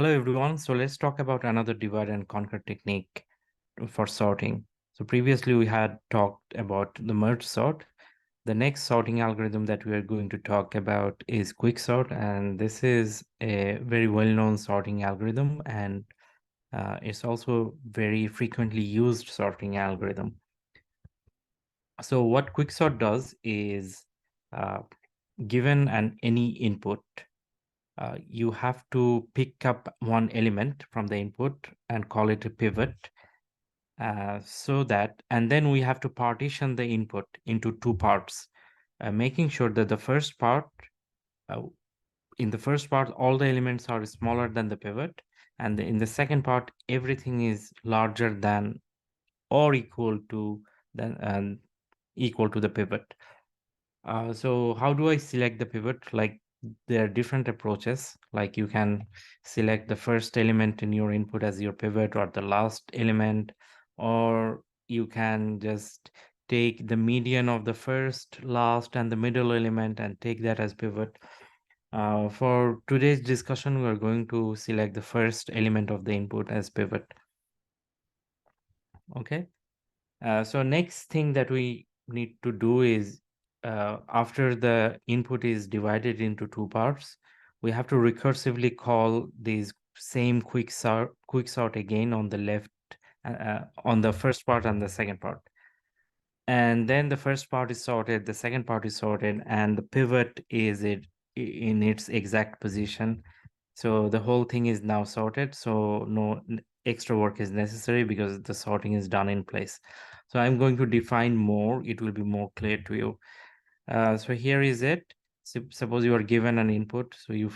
Hello everyone. So let's talk about another divide and conquer technique for sorting. So previously we had talked about the merge sort. The next sorting algorithm that we are going to talk about is quicksort, and this is a very well-known sorting algorithm, and it's also very frequently used sorting algorithm. So what quicksort does is, uh, given any input, you have to pick up one element from the input and call it a pivot. And then we have to partition the input into two parts, making sure that uh, in the first part, all the elements are smaller than the pivot. And in the second part, everything is larger than or equal to the pivot. So how do I select the pivot? Like, there are different approaches. Like, you can select the first element in your input as your pivot, or the last element, or you can just take the median of the first, last, and the middle element and take that as pivot. For today's discussion, we're going to select the first element of the input as pivot. Okay. So next thing that we need to do is, after the input is divided into two parts, we have to recursively call these same quicksort again on the left, on the first part and the second part. And then the first part is sorted, the second part is sorted, and the pivot is in its exact position. So the whole thing is now sorted. So no extra work is necessary because the sorting is done in place. So I'm going to define more. It will be more clear to you. So here is it. Suppose you are given an input. So you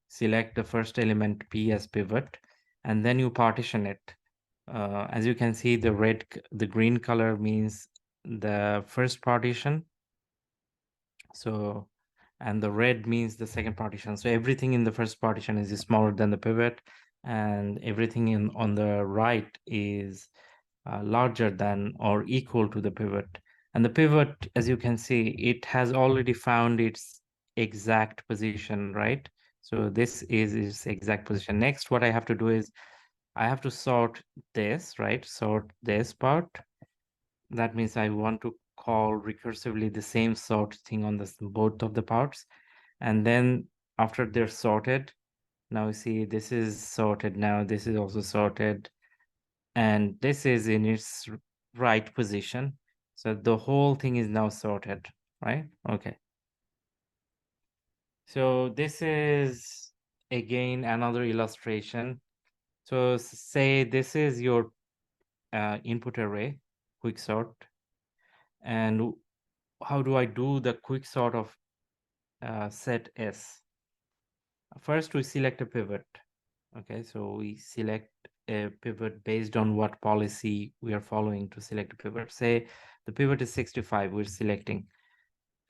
select the first element P as pivot, and then you partition it. As you can see, the green color means the first partition. So, and the red means the second partition. So everything in the first partition is smaller than the pivot, and everything on the right is larger than or equal to the pivot. And the pivot, as you can see, it has already found its exact position, right? So this is its exact position. Next, what I have to do is I have to sort this, right? Sort this part. That means I want to call recursively the same sort thing on both of the parts. And then after they're sorted, now you see this is sorted. Now this is also sorted. And this is in its right position. So the whole thing is now sorted, right? Okay. So this is again another illustration. So say this is your input array, quicksort. And how do I do the quicksort of set S? First, we select a pivot. Okay, so we select a pivot based on what policy we are following to select a pivot. Say the pivot is 65, we're selecting.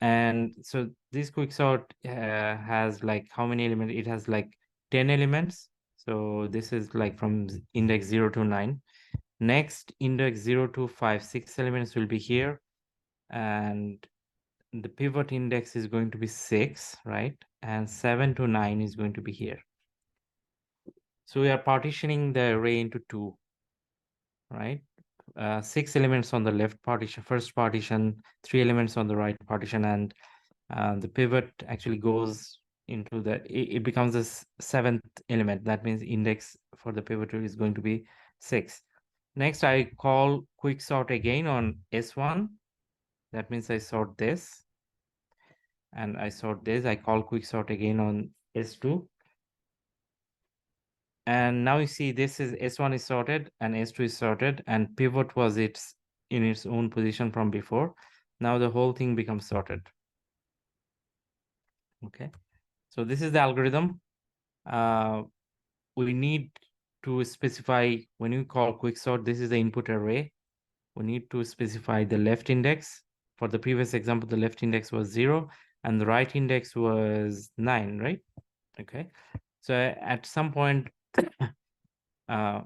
And so this quicksort has like how many elements? It has like 10 elements. So this is like from index 0 to 9. Next, index 0 to 5, 6 elements will be here. And the pivot index is going to be 6, right? And 7 to 9 is going to be here. So we are partitioning the array into two, right? 6 elements on the left partition, first partition, 3 elements on the right partition, and the pivot actually goes into it becomes the seventh element. That means index for the pivot is going to be 6. Next, I call quicksort again on S1. That means I sort this. And I sort this. I call quicksort again on S2. And now you see this is S1 is sorted and S2 is sorted, and pivot was in its own position from before. Now the whole thing becomes sorted. Okay. So this is the algorithm. We need to specify when you call quicksort, this is the input array. We need to specify the left index. For the previous example, the left index was 0 and the right index was 9, right? Okay. So at some point,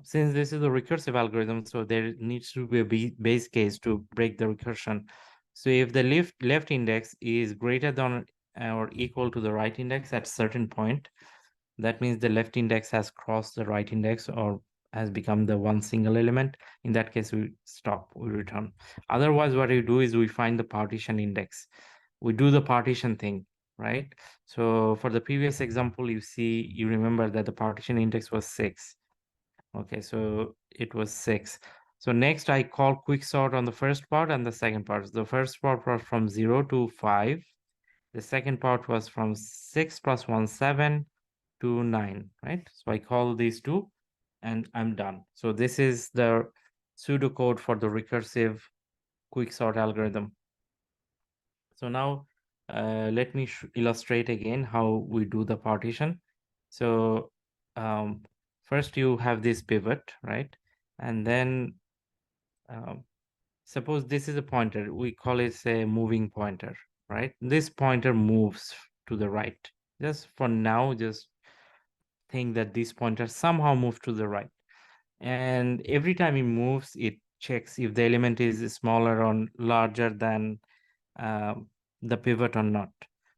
since this is a recursive algorithm, so there needs to be a base case to break the recursion. So if the left index is greater than or equal to the right index at certain point, that means the left index has crossed the right index or has become the one single element. In that case, we stop, we return. Otherwise, what we do is we find the partition index. We do the partition thing, right? So for the previous example, you remember that the partition index was 6. Okay, so it was 6. So next I call quicksort on the first part and the second part. The first part was from 0 to 5. The second part was from 6 plus 1, 7 to 9, right? So I call these two and I'm done. So this is the pseudocode for the recursive quicksort algorithm. So now let me illustrate again how we do the partition. So first you have this pivot, right? And then suppose this is a pointer, we call it a moving pointer, right? This pointer moves to the right. Just for now, just think that this pointer somehow moves to the right. And every time it moves, it checks if the element is smaller or larger than the pivot or not.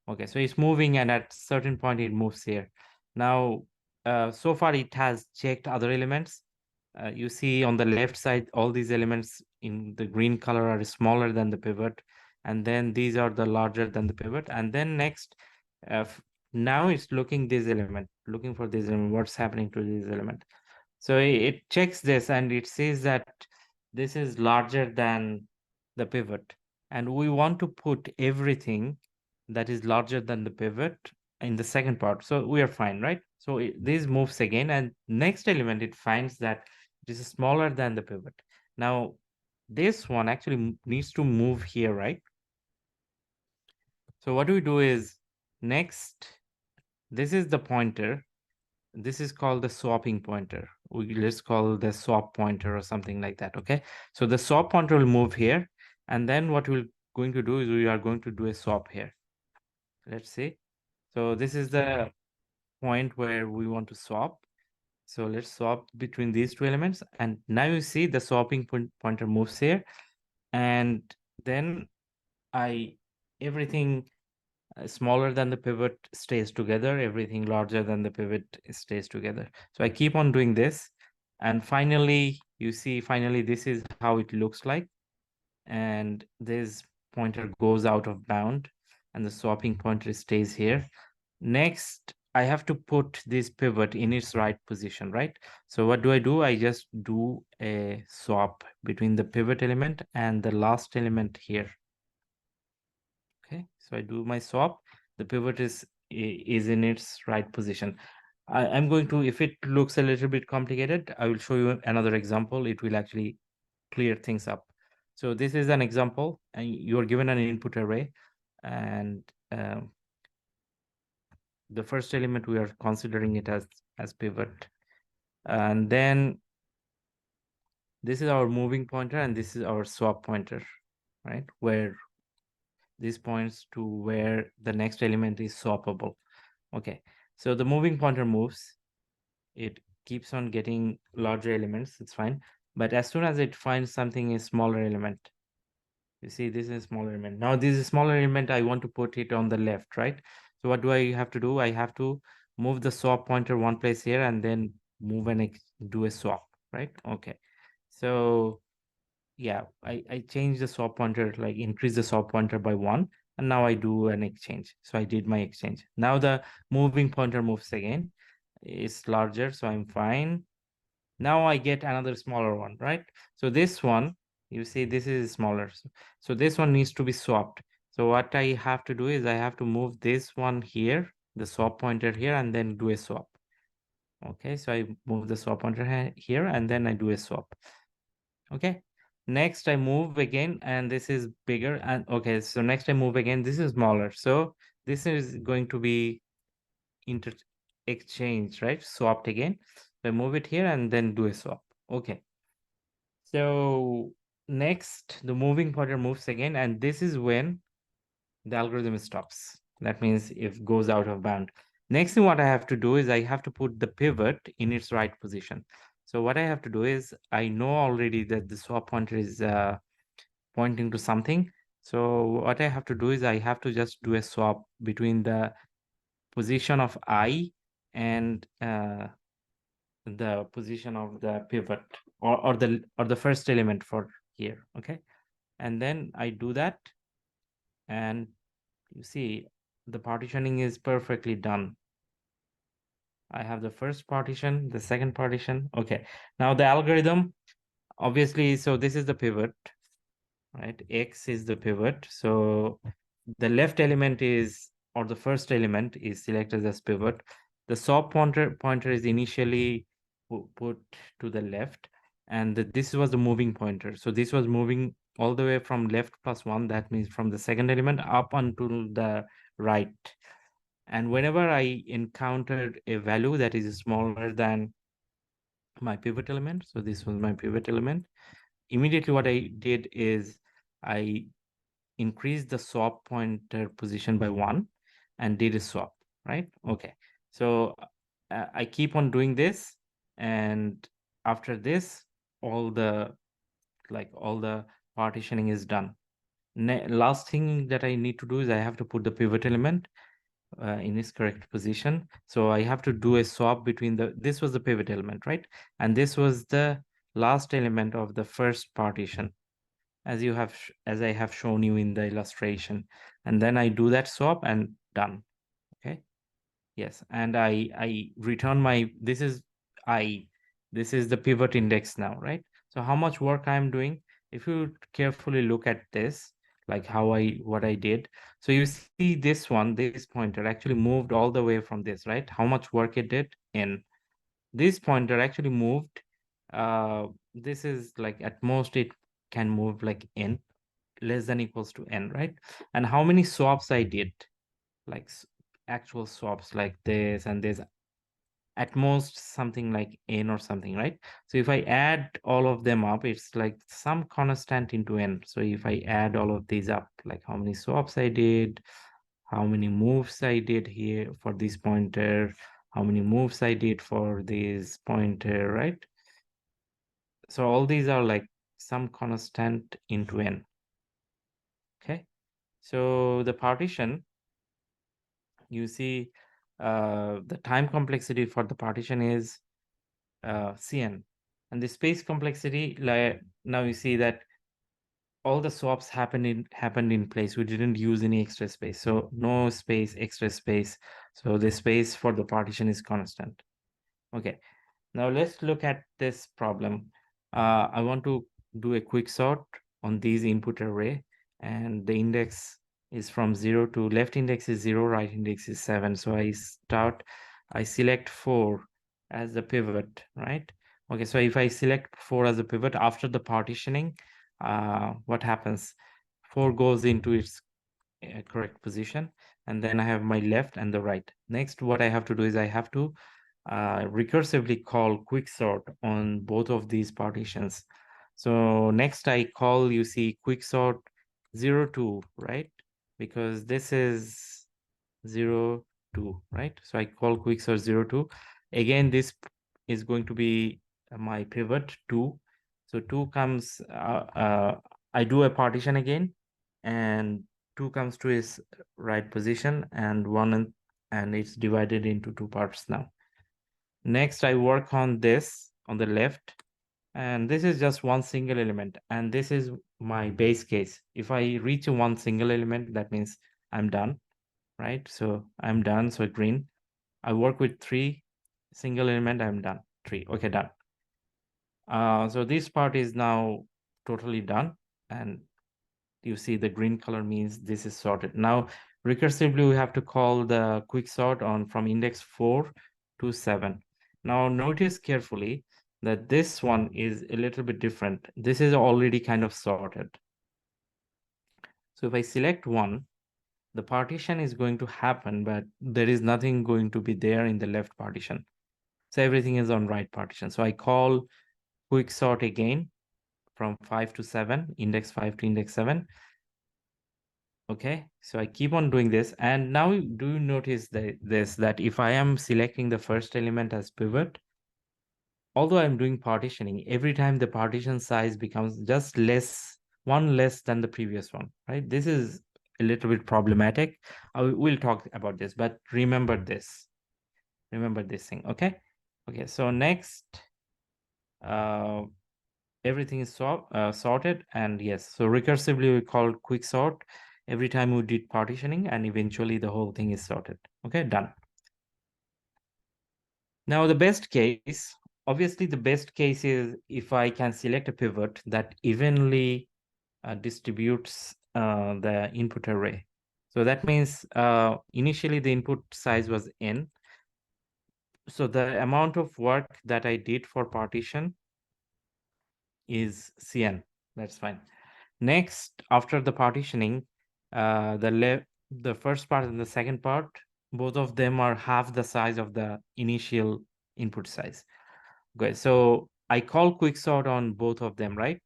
Okay, so it's moving and at certain point it moves here. Now, so far it has checked other elements. You see on the left side, all these elements in the green color are smaller than the pivot. And then these are the larger than the pivot. And then next, now it's looking for this element, what's happening to this element. So it checks this and it says that this is larger than the pivot. And we want to put everything that is larger than the pivot in the second part. So we are fine, right? So this moves again, and next element, it finds that it is smaller than the pivot. Now, this one actually needs to move here, right? So what we do is next, this is the pointer. This is called the swapping pointer. Let's call the swap pointer or something like that, okay? So the swap pointer will move here, and then what we're going to do is we are going to do a swap here. Let's see. So this is the point where we want to swap. So let's swap between these two elements. And now you see the swapping pointer moves here. And then everything smaller than the pivot stays together. Everything larger than the pivot stays together. So I keep on doing this. And finally, you see, this is how it looks like. And this pointer goes out of bound and the swapping pointer stays here. Next, I have to put this pivot in its right position, right? So what do? I just do a swap between the pivot element and the last element here. Okay, so I do my swap. The pivot is in its right position. I'm going to, if it looks a little bit complicated, I will show you another example. It will actually clear things up. So this is an example, and you're given an input array, and the first element we are considering it as pivot, and then this is our moving pointer and this is our swap pointer, right? Where this points to where the next element is swappable. Okay, so the moving pointer moves, it keeps on getting larger elements, it's fine. But as soon as it finds something a smaller element, you see this is a smaller element. Now this is smaller element, I want to put it on the left, right? So what do I have to do? I have to move the swap pointer one place here and then move and do a swap, right? Okay, so yeah, I changed the swap pointer, like increase the swap pointer by 1, and now I do an exchange. So I did my exchange. Now the moving pointer moves again. It's larger, so I'm fine. Now I get another smaller one, right? So this one, you see this is smaller. So this one needs to be swapped. So what I have to do is I have to move this one here, the swap pointer here, and then do a swap. Okay, so I move the swap pointer here, and then I do a swap. Okay, next I move again, and this is bigger. And okay, so next I move again, this is smaller. So this is going to be exchange, right? Swapped again. So I move it here and then do a swap. Okay. So next, the moving pointer moves again, and this is when the algorithm stops. That means it goes out of bound. Next thing what I have to do is I have to put the pivot in its right position. So what I have to do is I know already that the swap pointer is pointing to something. So what I have to do is I have to just do a swap between the position of I and the position of the pivot or the first element for here. Okay, and then I do that, and you see the partitioning is perfectly done. I have the first partition, the second partition. Okay, now the algorithm, obviously, so this is the pivot, right? X is the pivot. So the left element is, or the first element is selected as pivot. The swap pointer is initially put to the left, and this was the moving pointer. So this was moving all the way from left +1, that means from the second element up until the right. And whenever I encountered a value that is smaller than my pivot element, so this was my pivot element, immediately what I did is I increased the swap pointer position by 1 and did a swap, right? Okay, so I keep on doing this, and after this, all the partitioning is done. Last thing that I need to do is I have to put the pivot element in its correct position. So I have to do a swap between this was the pivot element, right? And this was the last element of the first partition, as I have shown you in the illustration. And then I do that swap and done. Okay. Yes, and I return my this is the pivot index now, right? So how much work I'm doing? If you carefully look at this, like what I did, so you see this one, this pointer actually moved all the way from this, right? How much work it did in this pointer actually moved. This is like at most it can move like n less than equals to n, right? And how many swaps I did, like actual swaps like this and this, at most something like n or something, right? So if I add all of them up, it's like some constant into n. So if I add all of these up, like how many swaps I did, how many moves I did here for this pointer, how many moves I did for this pointer, right? So all these are like some constant into n. Okay, so the partition, you see the time complexity for the partition is Cn, and the space complexity, like now you see that all the swaps happened in place. We didn't use any extra space, so no space, extra space. So the space for the partition is constant. Okay, now let's look at this problem. I want to do a quick sort on these input array, and the index is from 0 to left index is 0, right index is 7. So I select 4 as the pivot, right? Okay, so if I select 4 as a pivot after the partitioning, what happens? 4 goes into its correct position, and then I have my left and the right. Next, what I have to do is I have to recursively call quicksort on both of these partitions. So next I call, you see, quicksort 0, 2, right? Because this is 0, 2, right? So I call quicksort 0, 2. Again, this is going to be my pivot 2. So 2 comes, I do a partition again, and 2 comes to its right position, and 1 and it's divided into 2 parts now. Next, I work on this on the left, and this is just one single element, and this is my base case. If I reach one single element, that means I'm done, right? So I'm done, so green. I work with 3 single element, I'm done. 3, okay, done. So this part is now totally done, and you see the green color means this is sorted. Now, recursively, we have to call the quick sort on from index 4 to 7. Now, notice carefully that this one is a little bit different. This is already kind of sorted. So if I select 1, the partition is going to happen, but there is nothing going to be there in the left partition. So everything is on right partition. So I call quick sort again from 5 to 7, index 5 to index 7. Okay, so I keep on doing this, and now do you notice that if I am selecting the first element as pivot, although I'm doing partitioning, every time the partition size becomes just one less than the previous one, right? This is a little bit problematic. We'll talk about this, but remember this. Remember this thing, okay? Okay, so next, everything is sorted, and yes, so recursively we call quick sort every time we did partitioning, and eventually the whole thing is sorted. Okay, done. Now the best case, obviously the best case is if I can select a pivot that evenly distributes the input array. So that means initially the input size was n. So the amount of work that I did for partition is Cn. That's fine. Next, after the partitioning, the first part and the second part, both of them are half the size of the initial input size. Okay, so I call quicksort on both of them, right?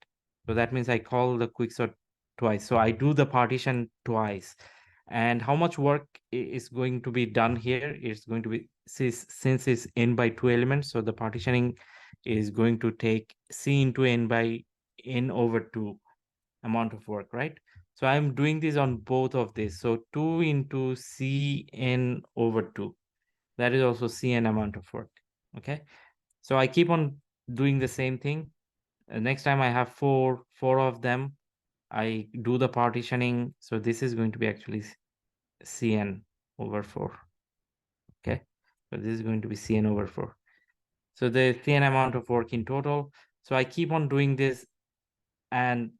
So that means I call the quicksort twice. So I do the partition twice. And how much work is going to be done here? It's going to be, since it's n by 2 elements, so the partitioning is going to take c into n by n over 2 amount of work, right? So I'm doing this on both of this. So 2 into cn over 2. That is also cn amount of work, okay? So I keep on doing the same thing. Next time I have four of them, I do the partitioning. So this is going to be actually Cn over 4. Okay. So this is going to be Cn over 4. So the Cn amount of work in total. So I keep on doing this. And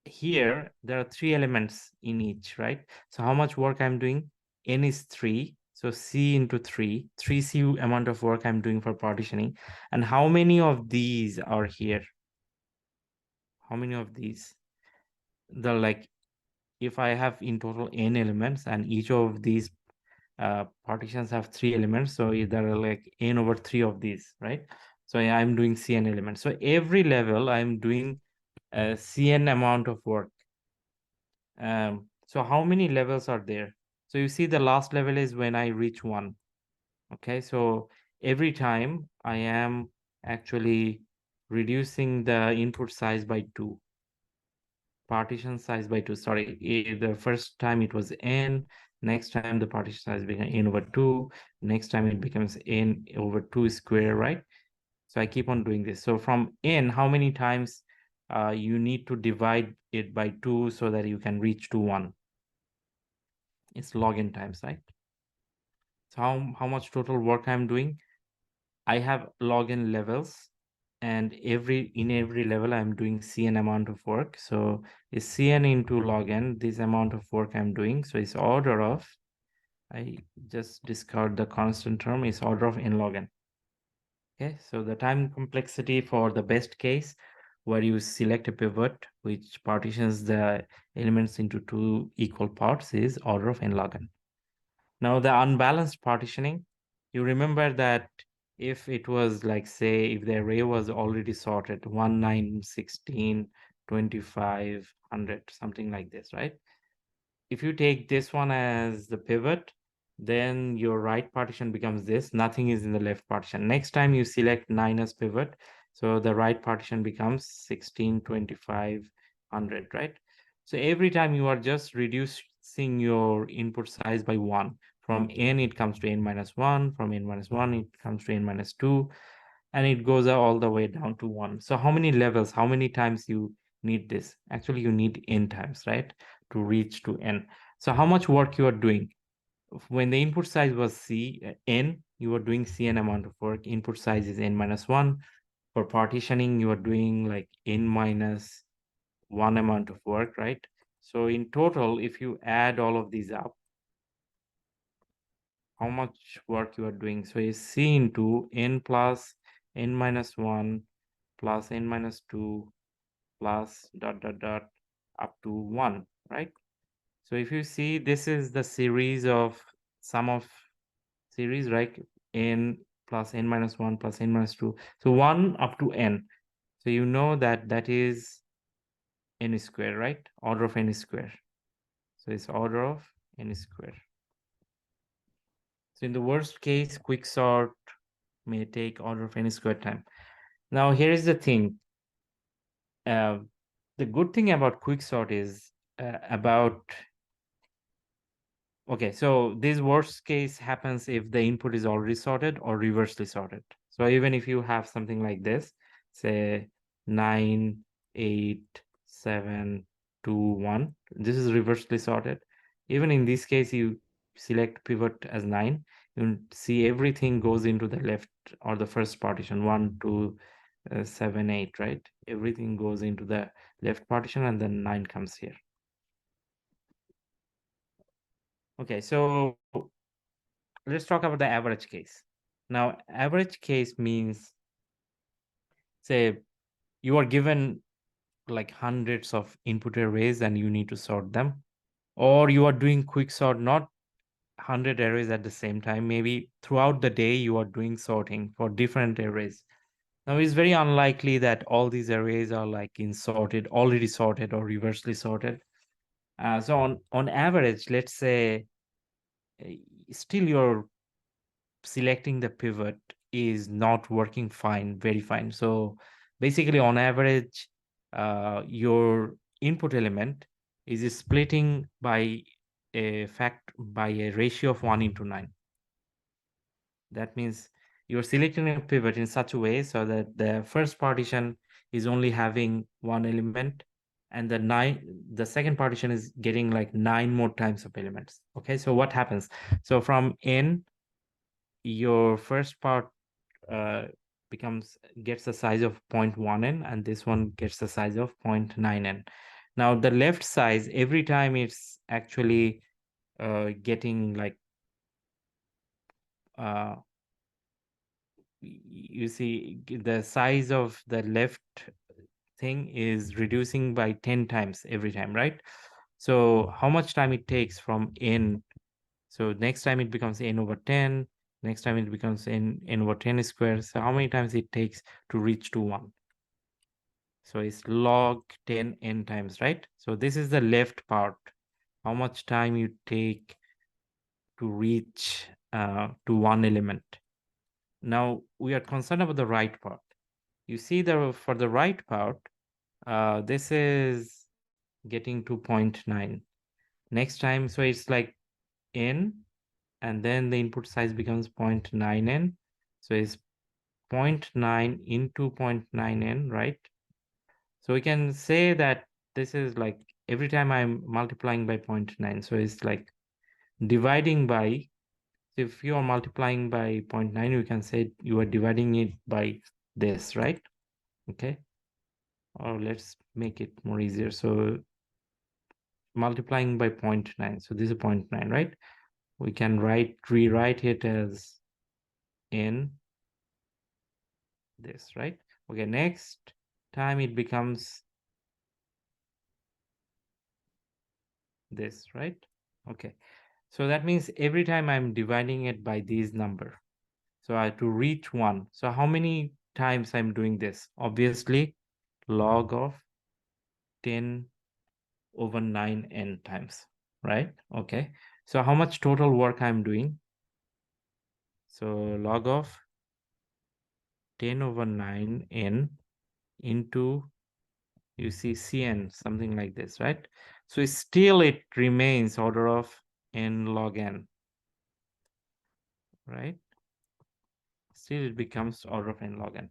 here there are 3 elements in each, right? So how much work I'm doing? N is 3. So C into 3. 3C amount of work I'm doing for partitioning. And how many of these are here? How many of these? The like, if I have in total n elements and each of these partitions have 3 elements, so there are like n over 3 of these, right? So yeah, I'm doing Cn elements. So every level I'm doing a Cn amount of work. So how many levels are there? So you see the last level is when I reach 1. Okay, so every time I am actually reducing the input size by 2. Partition size by 2. Sorry, the first time it was n, next time the partition size became n over 2, next time it becomes n over 2 square, right? So I keep on doing this. So from n, how many times you need to divide it by 2 so that you can reach to 1? It's log n times, right? So how much total work I'm doing? I have log n levels, and in every level I'm doing Cn amount of work. So it's Cn into log n, this amount of work I'm doing. So it's order of, I just discard the constant term, is order of n log n. Okay, so the time complexity for the best case where you select a pivot which partitions the elements into 2 equal parts is order of n log n. Now the unbalanced partitioning, you remember that if it was like, say, if the array was already sorted 1, 9, 16, 25, 100, something like this, right? If you take this one as the pivot, then your right partition becomes this. Nothing is in the left partition. Next time you select 9 as pivot, so the right partition becomes 16, 25, 100, right? So every time you are just reducing your input size by 1. From n, it comes to n minus 1. From n minus 1, it comes to n minus 2. And it goes all the way down to 1. So how many levels, how many times you need this? Actually, you need n times, right? To reach to n. So how much work you are doing? When the input size was n, you are doing Cn amount of work. Input size is n minus 1. For partitioning, you are doing like n minus 1 amount of work, right? So in total, if you add all of these up, how much work you are doing? So is C into n plus n minus 1 plus n minus 2 plus dot dot dot up to 1, right? So if you see, this is the series of sum of series, right? N plus n minus 1 plus n minus 2. So 1 up to n. So you know that that is n square, right? Order of n square. So it's order of n square. So in the worst case, quicksort may take order of n square time. Now here is the thing. The good thing about quicksort is about Okay, so this worst case happens if the input is already sorted or reversely sorted. So even if you have something like this, say 9, 8, 7, 2, 1, this is reversely sorted. Even in this case, you select pivot as 9, you see everything goes into the left or the first partition, 1, 2, 7, 8, right? Everything goes into the left partition and then 9 comes here. Okay, so let's talk about the average case. Now, average case means, say, you are given like hundreds of input arrays and you need to sort them, or you are doing quick sort, not 100 arrays at the same time. Maybe throughout the day you are doing sorting for different arrays. Now, it's very unlikely that all these arrays are like already sorted or reversely sorted. So on average, let's say uh, still you're selecting the pivot is not working fine, very fine. So basically, on average, your input element is splitting by a ratio of 1:9. That means you're selecting a pivot in such a way so that the first partition is only having one element, and the second partition is getting like 9 more times of elements. Okay, so what happens? So from n, your first part uh, gets the size of 0.1n, and this one gets the size of 0.9n. Now the left size, every time it's actually getting like you see the size of the left thing is reducing by 10 times every time, right? So how much time it takes from n? So next time it becomes n over 10, next time it becomes n over 10 squared. So how many times it takes to reach to 1? So it's log 10 n times, right? So this is the left part. How much time you take to reach to one element. Now we are concerned about the right part. You see for the right part, this is getting to 0.9. Next time, so it's like n, and then the input size becomes 0.9n. So it's 0.9 into 0.9n, right? So we can say that this is like every time I'm multiplying by 0.9. So it's like dividing by, if you are multiplying by 0.9, you can say you are dividing it by this, right? Okay. Or let's make it more easier. So multiplying by 0.9. So this is 0.9, right? We can rewrite it as n this, right? Okay, next time it becomes this, right? Okay, so that means every time I'm dividing it by this number, so I have to reach 1. So how many times I'm doing this? Obviously, log of 10 over 9n times, right? Okay, so how much total work I'm doing? So log of 10 over 9n into, you see, cn, something like this, right? So still it remains order of n log n, right? Still it becomes order of n log n.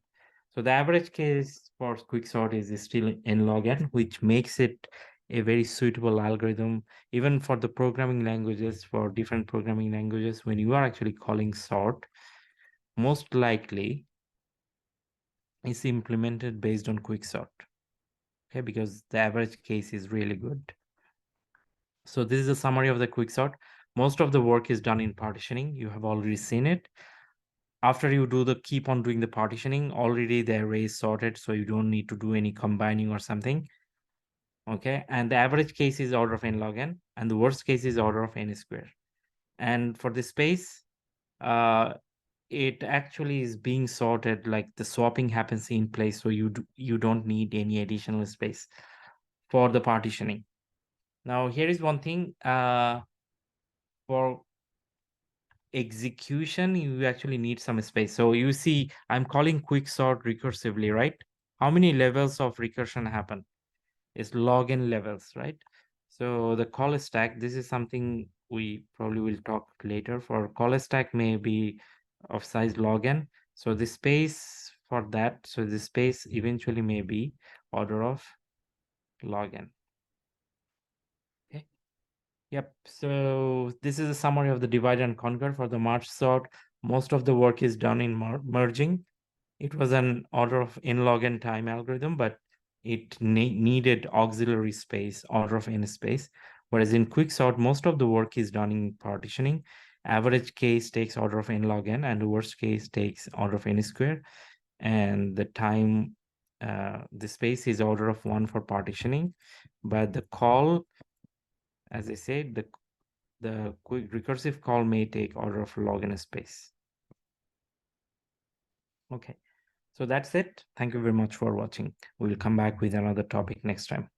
So the average case for quicksort is still n log n, which makes it a very suitable algorithm, even for the programming languages, for different programming languages. When you are actually calling sort, most likely it's implemented based on quicksort. Okay, because the average case is really good. So this is a summary of the quicksort. Most of the work is done in partitioning. You have already seen it. After you keep on doing the partitioning, already the array is sorted, so you don't need to do any combining or something. Okay, and the average case is order of n log n, and the worst case is order of n square. And for the space, it actually is being sorted, like the swapping happens in place, so you don't need any additional space for the partitioning. Now here is one thing, for execution you actually need some space. So you see I'm calling quicksort recursively, right? How many levels of recursion happen? It's log n levels, right? So the call stack, this is something we probably will talk later. For call stack may be of size log n. So the space for that, so the space eventually may be order of log n. Okay. Yep. So this is a summary of the divide and conquer for the merge sort. Most of the work is done in merging. It was an order of n log n time algorithm, but it needed auxiliary space, order of n space. Whereas in quicksort, most of the work is done in partitioning. Average case takes order of n log n, and worst case takes order of n square. And the time, the space is order of 1 for partitioning. But the call, as I said, the quick recursive call may take order of log n space. Okay. So that's it. Thank you very much for watching. We'll come back with another topic next time.